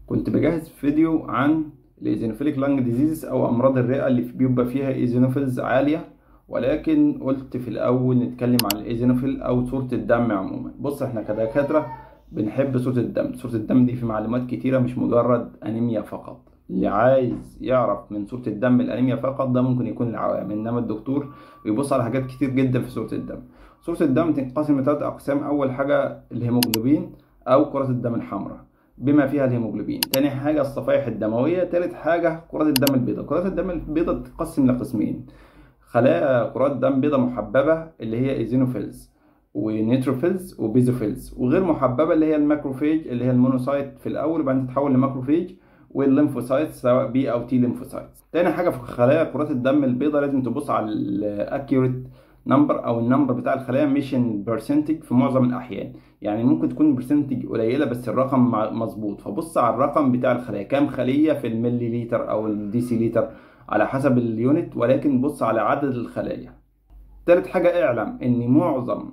كنت بجهز فيديو عن الايزينوفيليك لانج ديزيز او امراض الرئه اللي بيبقى فيها ايزينوفيلز عاليه، ولكن قلت في الاول نتكلم عن الايزينوفيل او صوره الدم عموما. بص، احنا كدكاتره بنحب صوره الدم. صوره الدم دي في معلومات كتيره، مش مجرد انيميا فقط. اللي عايز يعرف من صوره الدم الانيميا فقط ده ممكن يكون العوام، انما الدكتور بيبص على حاجات كتير جدا في صوره الدم. صوره الدم تنقسم لثلاث اقسام. اول حاجه الهيموجلوبين او كرات الدم الحمراء بما فيها الهيموجلوبين. تاني حاجة الصفائح الدموية. تالت حاجة كرات الدم البيضاء. كرات الدم البيضاء تتقسم لقسمين: خلايا كرات دم بيضاء محببة اللي هي ايزينوفيلز، ونيتروفيلز وبيزوفيلز، وغير محببة اللي هي الماكروفيج اللي هي المونوسايت في الأول وبعدين تتحول لماكروفيج، والليمفوسايت سواء بي أو تي ليمفوسايت. تاني حاجة في خلايا كرات الدم البيضاء لازم تبص على الاكيوريت نمبر او النمبر بتاع الخلايا، مش البرسنتج في معظم الاحيان. يعني ممكن تكون البرسنتج قليله بس الرقم مظبوط، فبص على الرقم بتاع الخلايا كام خليه في الملي لتر او الديسي لتر على حسب اليونت، ولكن بص على عدد الخلايا. تالت حاجه اعلم ان معظم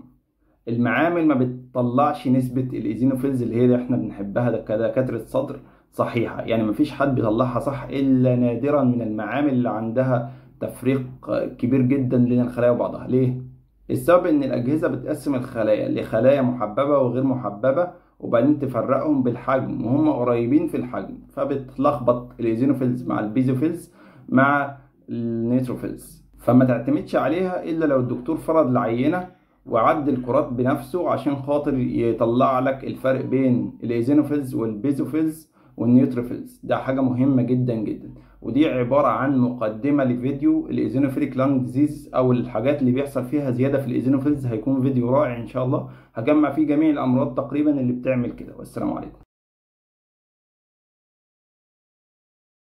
المعامل ما بتطلعش نسبة الإيزينوفيلز اللي هي اللي احنا بنحبها كدكاترة صدر صحيحة. يعني مفيش حد بيطلعها صح إلا نادرا من المعامل اللي عندها تفريق كبير جدا بين الخلايا وبعضها. ليه؟ السبب إن الأجهزة بتقسم الخلايا لخلايا محببة وغير محببة، وبعدين تفرقهم بالحجم وهم قريبين في الحجم، فبتلخبط الإيزينوفيلز مع البيزوفيلز مع النيتروفيلز. فما تعتمدش عليها إلا لو الدكتور فرض العينة وعد الكرات بنفسه عشان خاطر يطلع لك الفرق بين الايزينوفيلز والبيزوفيلز والنيوتروفيلز. ده حاجة مهمة جدا جدا، ودي عبارة عن مقدمة لفيديو الايزينوفيليك لانج ديزيز او الحاجات اللي بيحصل فيها زيادة في الايزينوفيلز. هيكون فيديو رائع ان شاء الله، هجمع فيه جميع الامراض تقريبا اللي بتعمل كده. والسلام عليكم.